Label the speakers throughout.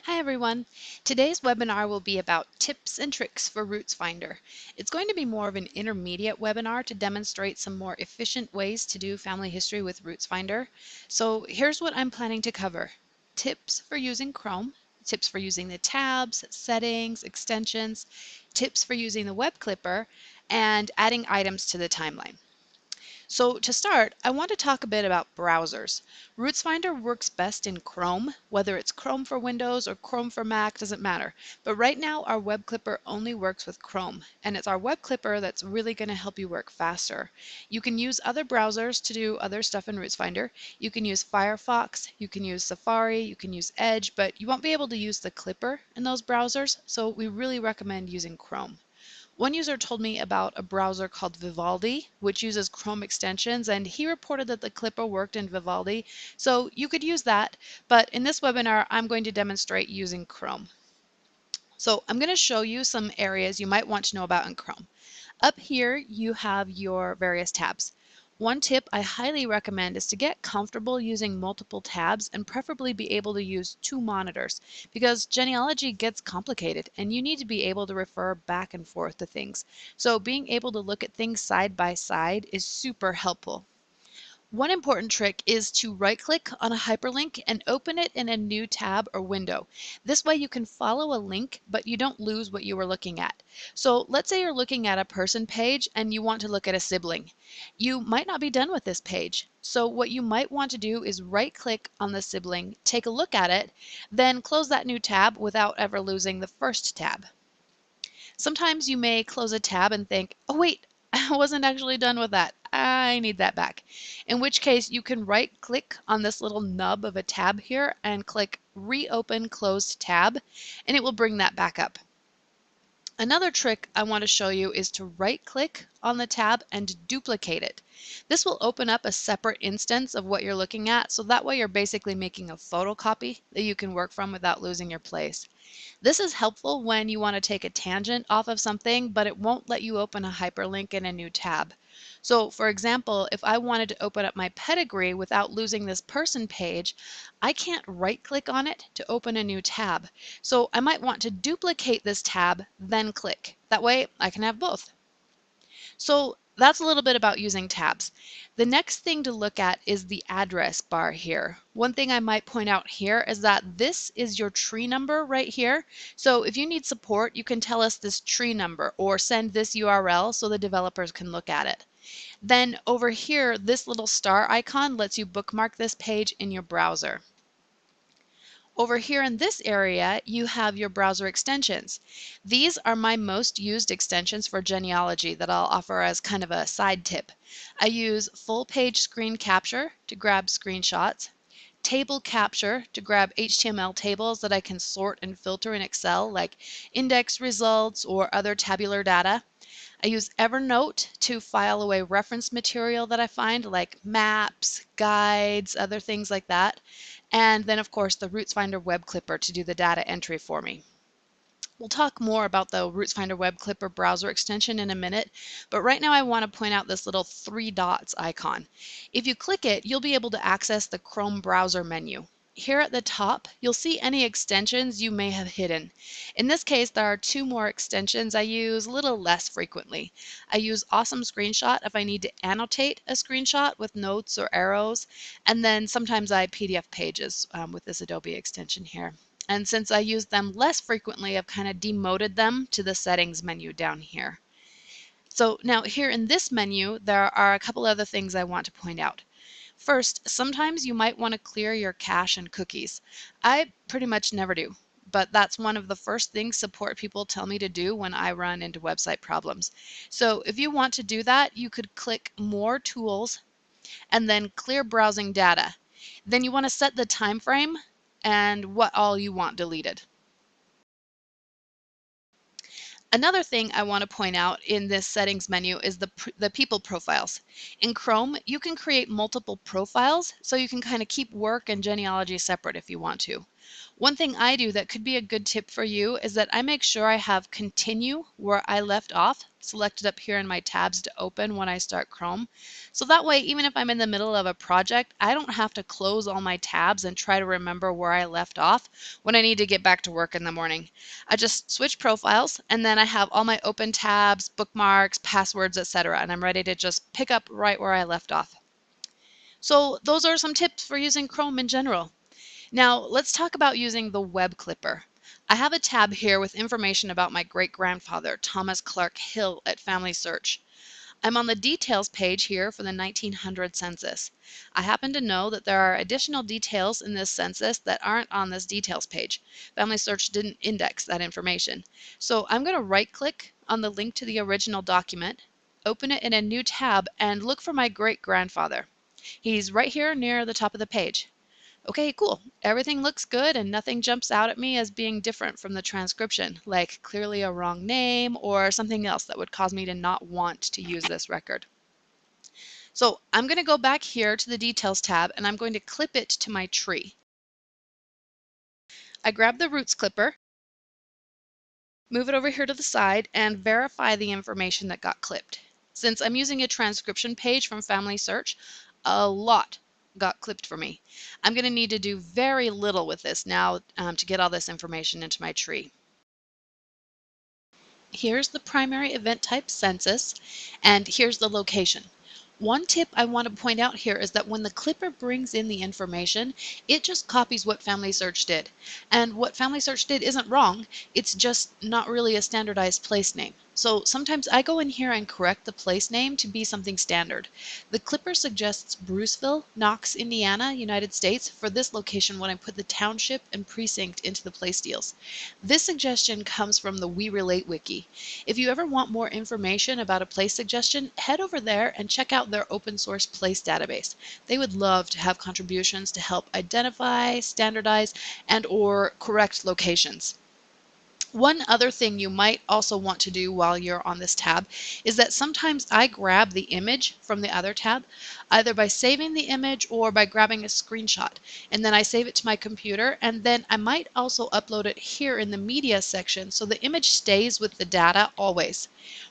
Speaker 1: Hi everyone. Today's webinar will be about tips and tricks for RootsFinder. It's going to be more of an intermediate webinar to demonstrate some more efficient ways to do family history with RootsFinder. So here's what I'm planning to cover. Tips for using Chrome, tips for using the tabs, settings, extensions, tips for using the web clipper, and adding items to the timeline. So to start, I want to talk a bit about browsers. RootsFinder works best in Chrome, whether it's Chrome for Windows or Chrome for Mac, doesn't matter. But right now our web clipper only works with Chrome, and it's our web clipper that's really going to help you work faster. You can use other browsers to do other stuff in RootsFinder. You can use Firefox, you can use Safari, you can use Edge, but you won't be able to use the clipper in those browsers, so we really recommend using Chrome. One user told me about a browser called Vivaldi, which uses Chrome extensions, and he reported that the clipper worked in Vivaldi, so you could use that, but in this webinar, I'm going to demonstrate using Chrome. So I'm going to show you some areas you might want to know about in Chrome. Up here, you have your various tabs. One tip I highly recommend is to get comfortable using multiple tabs and preferably be able to use two monitors because genealogy gets complicated and you need to be able to refer back and forth to things. So being able to look at things side by side is super helpful. One important trick is to right-click on a hyperlink and open it in a new tab or window. This way you can follow a link, but you don't lose what you were looking at. So let's say you're looking at a person page and you want to look at a sibling. You might not be done with this page. So what you might want to do is right-click on the sibling, take a look at it, then close that new tab without ever losing the first tab. Sometimes you may close a tab and think, oh wait, I wasn't actually done with that. I need that back. In which case you can right click on this little nub of a tab here and click reopen closed tab and it will bring that back up. Another trick I want to show you is to right click on the tab and duplicate it. This will open up a separate instance of what you're looking at, so that way you're basically making a photocopy that you can work from without losing your place. This is helpful when you want to take a tangent off of something, but it won't let you open a hyperlink in a new tab. So for example, if I wanted to open up my pedigree without losing this person page, I can't right click on it to open a new tab. So I might want to duplicate this tab, then click. That way I can have both. So that's a little bit about using tabs. The next thing to look at is the address bar here. One thing I might point out here is that this is your tree number right here. So if you need support, you can tell us this tree number or send this URL so the developers can look at it. Then over here, this little star icon lets you bookmark this page in your browser. Over here in this area, you have your browser extensions. These are my most used extensions for genealogy that I'll offer as kind of a side tip. I use full page screen capture to grab screenshots, table capture to grab HTML tables that I can sort and filter in Excel like index results or other tabular data. I use Evernote to file away reference material that I find like maps, guides, other things like that. And then of course the RootsFinder web clipper to do the data entry for me. We'll talk more about the RootsFinder web clipper browser extension in a minute, but right now I want to point out this little three dots icon. If you click it, you'll be able to access the Chrome browser menu. Here at the top, you'll see any extensions you may have hidden. In this case, there are two more extensions I use a little less frequently. I use Awesome Screenshot if I need to annotate a screenshot with notes or arrows, and then sometimes I PDF pages with this Adobe extension here. And since I use them less frequently, I've kind of demoted them to the settings menu down here. So now here in this menu, there are a couple other things I want to point out. First, sometimes you might want to clear your cache and cookies. I pretty much never do, but that's one of the first things support people tell me to do when I run into website problems. So if you want to do that, you could click More Tools and then Clear Browsing Data. Then you want to set the time frame and what all you want deleted. Another thing I want to point out in this settings menu is the people profiles. In Chrome, you can create multiple profiles so you can kind of keep work and genealogy separate if you want to. One thing I do that could be a good tip for you is that I make sure I have continue where I left off selected up here in my tabs to open when I start Chrome. So that way, even if I'm in the middle of a project, I don't have to close all my tabs and try to remember where I left off when I need to get back to work in the morning. I just switch profiles and then I have all my open tabs, bookmarks, passwords, etc. And I'm ready to just pick up right where I left off. So those are some tips for using Chrome in general. Now let's talk about using the web clipper. I have a tab here with information about my great-grandfather, Thomas Clark Hill at Family Search. I'm on the details page here for the 1900 census. I happen to know that there are additional details in this census that aren't on this details page. Family Search didn't index that information. So I'm going to right-click on the link to the original document, open it in a new tab, and look for my great-grandfather. He's right here near the top of the page. Okay, cool. Everything looks good and nothing jumps out at me as being different from the transcription, like clearly a wrong name or something else that would cause me to not want to use this record. So I'm going to go back here to the Details tab and I'm going to clip it to my tree. I grab the Roots clipper, move it over here to the side, and verify the information that got clipped. Since I'm using a transcription page from Family Search, a lot got clipped for me. I'm going to need to do very little with this now to get all this information into my tree. Here's the primary event type census, and here's the location. One tip I want to point out here is that when the clipper brings in the information, it just copies what Family Search did. And what Family Search did isn't wrong, it's just not really a standardized place name. So sometimes I go in here and correct the place name to be something standard. The clipper suggests Bruceville, Knox, Indiana, United States for this location when I put the township and precinct into the place deals. This suggestion comes from the We Relate wiki. If you ever want more information about a place suggestion, head over there and check out their open source place database. They would love to have contributions to help identify, standardize, and/or correct locations. One other thing you might also want to do while you're on this tab is that sometimes I grab the image from the other tab, either by saving the image or by grabbing a screenshot, and then I save it to my computer, and then I might also upload it here in the media section so the image stays with the data always.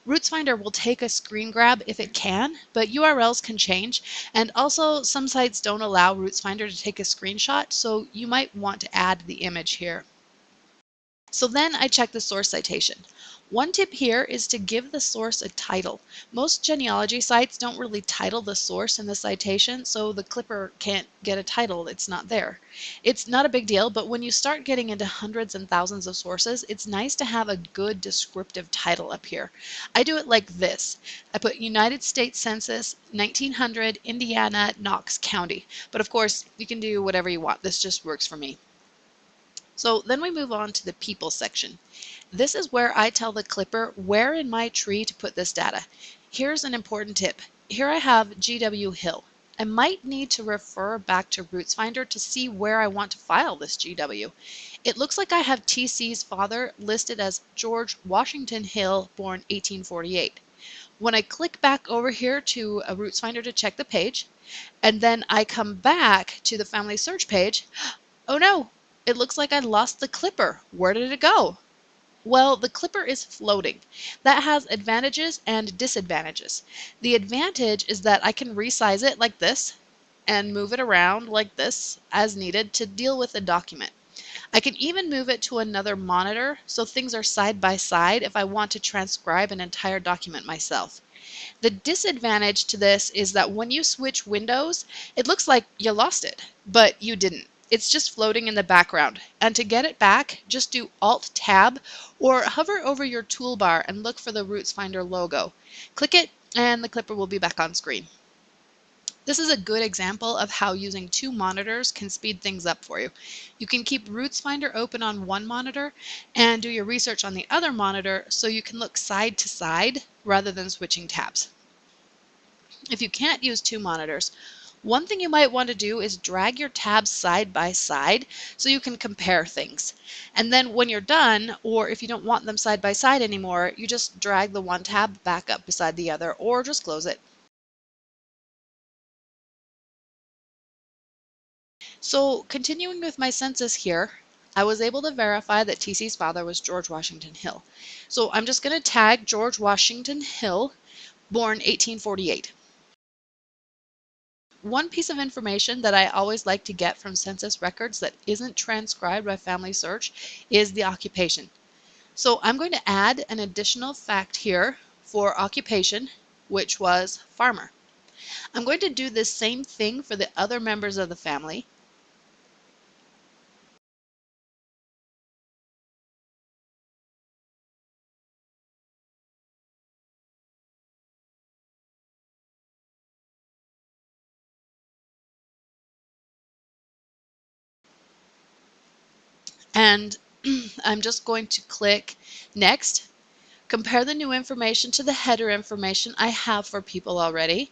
Speaker 1: RootsFinder will take a screen grab if it can, but URLs can change, and also some sites don't allow RootsFinder to take a screenshot, so you might want to add the image here. So then I check the source citation. One tip here is to give the source a title. Most genealogy sites don't really title the source in the citation, so the clipper can't get a title, it's not there. It's not a big deal, but when you start getting into hundreds and thousands of sources, it's nice to have a good descriptive title up here. I do it like this. I put United States Census 1900 Indiana Knox County, but of course you can do whatever you want. This just works for me. So then we move on to the people section. This is where I tell the clipper where in my tree to put this data. Here's an important tip. Here I have GW Hill. I might need to refer back to RootsFinder to see where I want to file this GW. It looks like I have TC's father listed as George Washington Hill, born 1848. When I click back over here to a RootsFinder to check the page, and then I come back to the Family Search page, oh no! It looks like I lost the clipper. Where did it go? Well, the clipper is floating. That has advantages and disadvantages. The advantage is that I can resize it like this and move it around like this as needed to deal with the document. I can even move it to another monitor so things are side by side if I want to transcribe an entire document myself. The disadvantage to this is that when you switch windows, it looks like you lost it, but you didn't. It's just floating in the background. And to get it back, just do Alt-Tab or hover over your toolbar and look for the RootsFinder logo. Click it and the clipper will be back on screen. This is a good example of how using two monitors can speed things up for you. You can keep RootsFinder open on one monitor and do your research on the other monitor so you can look side to side rather than switching tabs. If you can't use two monitors, one thing you might want to do is drag your tabs side by side so you can compare things. And then when you're done, or if you don't want them side by side anymore, you just drag the one tab back up beside the other or just close it. So continuing with my census here, I was able to verify that TC's father was George Washington Hill. So I'm just going to tag George Washington Hill, born 1848. One piece of information that I always like to get from census records that isn't transcribed by Family Search is the occupation. So I'm going to add an additional fact here for occupation, which was farmer. I'm going to do this same thing for the other members of the family. And I'm just going to click Next. Compare the new information to the header information I have for people already.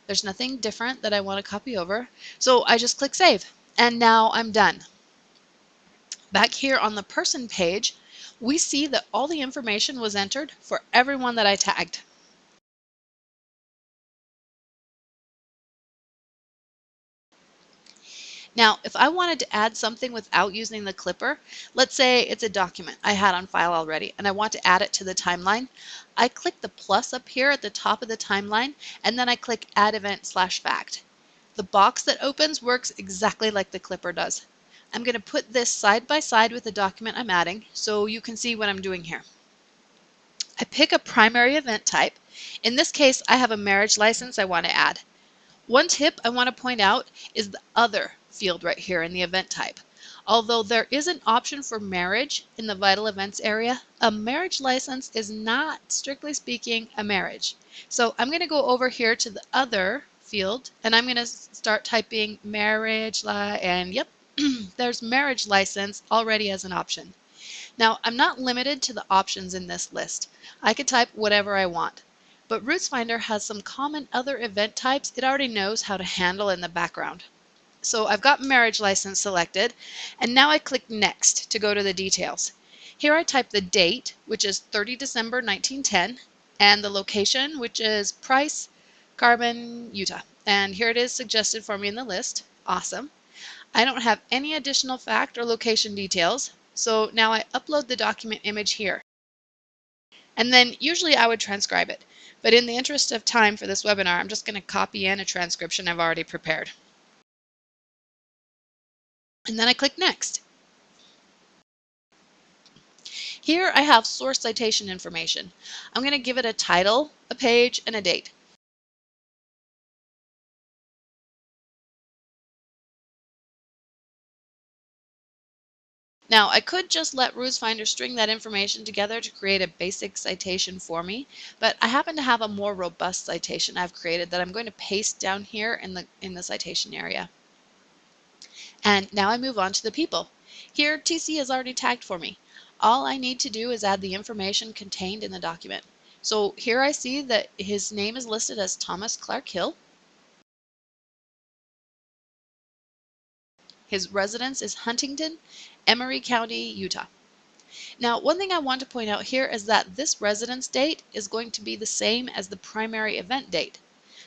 Speaker 1: There's nothing different that I want to copy over. So I just click Save. And now I'm done. Back here on the person page, we see that all the information was entered for everyone that I tagged. Now, if I wanted to add something without using the clipper, let's say it's a document I had on file already and I want to add it to the timeline, I click the plus up here at the top of the timeline and then I click Add Event/Fact. The box that opens works exactly like the clipper does. I'm going to put this side by side with the document I'm adding so you can see what I'm doing here. I pick a primary event type. In this case, I have a marriage license I want to add. One tip I want to point out is the Other field right here in the event type. Although there is an option for marriage in the vital events area, a marriage license is not, strictly speaking, a marriage. So I'm going to go over here to the Other field and I'm going to start typing marriage, and yep, there's marriage license already as an option. Now, I'm not limited to the options in this list. I could type whatever I want. But RootsFinder has some common other event types it already knows how to handle in the background. So I've got marriage license selected, and now I click Next to go to the details. Here I type the date, which is 30 December 1910, and the location, which is Price, Carbon, Utah. And here it is suggested for me in the list. Awesome. I don't have any additional fact or location details, so now I upload the document image here. And then usually I would transcribe it, but in the interest of time for this webinar, I'm just going to copy in a transcription I've already prepared. And then I click Next. Here I have source citation information. I'm going to give it a title, a page, and a date. Now, I could just let RootsFinder string that information together to create a basic citation for me, but I happen to have a more robust citation I've created that I'm going to paste down here in the citation area. And now I move on to the people. Here, TC is already tagged for me. All I need to do is add the information contained in the document. So here I see that his name is listed as Thomas Clark Hill. His residence is Huntington, Emery County, Utah. Now, one thing I want to point out here is that this residence date is going to be the same as the primary event date.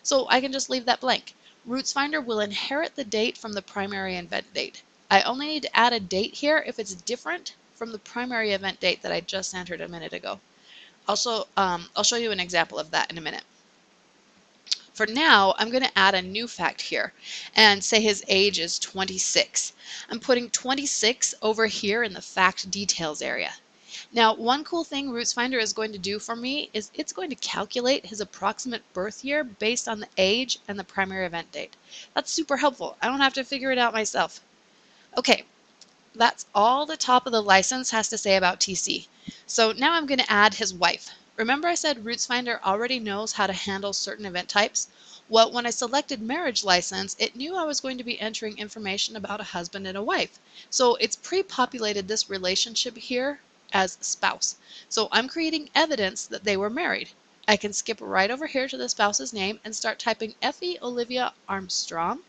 Speaker 1: So I can just leave that blank. RootsFinder will inherit the date from the primary event date. I only need to add a date here if it's different from the primary event date that I just entered a minute ago. Also, I'll show you an example of that in a minute. For now, I'm going to add a new fact here and say his age is 26. I'm putting 26 over here in the fact details area. Now, one cool thing RootsFinder is going to do for me is it's going to calculate his approximate birth year based on the age and the primary event date. That's super helpful. I don't have to figure it out myself. Okay, that's all the top of the license has to say about TC. So now I'm going to add his wife. Remember I said RootsFinder already knows how to handle certain event types? Well, when I selected marriage license, it knew I was going to be entering information about a husband and a wife. So it's pre-populated this relationship here as spouse. So I'm creating evidence that they were married. I can skip right over here to the spouse's name and start typing Effie Olivia Armstrong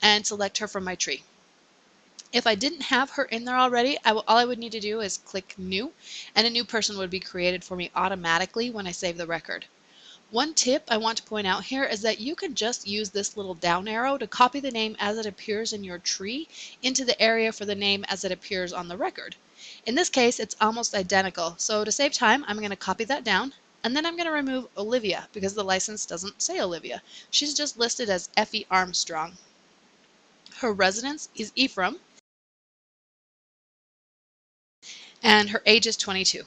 Speaker 1: and select her from my tree. If I didn't have her in there already, all I would need to do is click New, and a new person would be created for me automatically when I save the record. One tip I want to point out here is that you can just use this little down arrow to copy the name as it appears in your tree into the area for the name as it appears on the record. In this case, it's almost identical, so to save time, I'm going to copy that down, and then I'm going to remove Olivia because the license doesn't say Olivia. She's just listed as Effie Armstrong. Her residence is Ephraim, and her age is 22.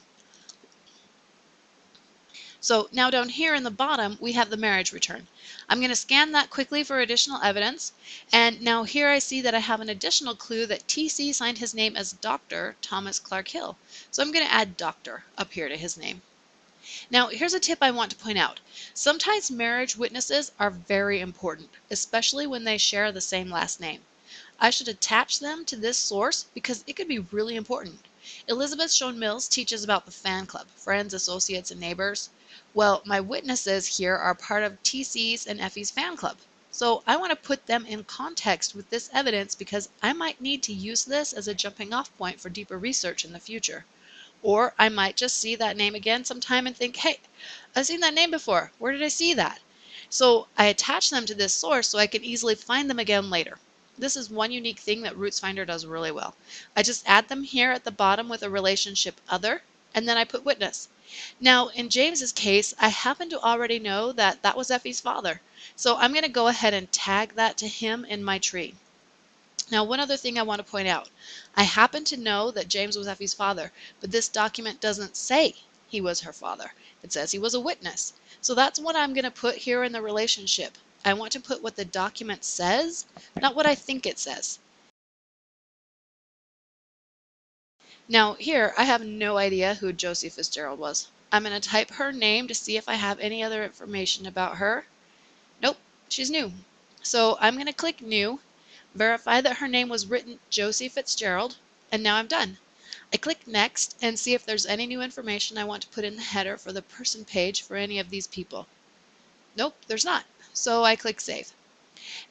Speaker 1: So now down here in the bottom, we have the marriage return. I'm going to scan that quickly for additional evidence. And now here I see that I have an additional clue that TC signed his name as Dr. Thomas Clark Hill. So I'm going to add Doctor up here to his name. Now, here's a tip I want to point out. Sometimes marriage witnesses are very important, especially when they share the same last name. I should attach them to this source because it could be really important. Elizabeth Schoen Mills teaches about the fan club, friends, associates, and neighbors. Well, my witnesses here are part of TC's and Effie's fan club. So I want to put them in context with this evidence because I might need to use this as a jumping off point for deeper research in the future. Or I might just see that name again sometime and think, hey, I've seen that name before. Where did I see that? So I attach them to this source so I can easily find them again later. This is one unique thing that RootsFinder does really well. I just add them here at the bottom with a relationship other, and then I put witness. Now, in James's case, I happen to already know that that was Effie's father. So I'm going to go ahead and tag that to him in my tree. Now, one other thing I want to point out. I happen to know that James was Effie's father, but this document doesn't say he was her father. It says he was a witness. So that's what I'm going to put here in the relationship. I want to put what the document says, not what I think it says. Now, here, I have no idea who Josie Fitzgerald was. I'm going to type her name to see if I have any other information about her. Nope, she's new. So I'm going to click New, verify that her name was written Josie Fitzgerald, and now I'm done. I click Next and see if there's any new information I want to put in the header for the person page for any of these people. Nope, there's not. So I click Save.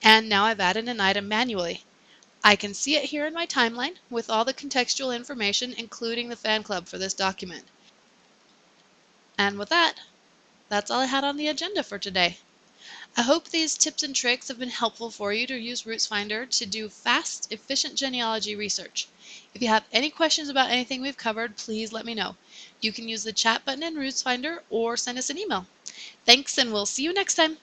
Speaker 1: And now I've added an item manually. I can see it here in my timeline with all the contextual information, including the fan club for this document. And with that, that's all I had on the agenda for today. I hope these tips and tricks have been helpful for you to use RootsFinder to do fast, efficient genealogy research. If you have any questions about anything we've covered, please let me know. You can use the chat button in RootsFinder or send us an email. Thanks, and we'll see you next time.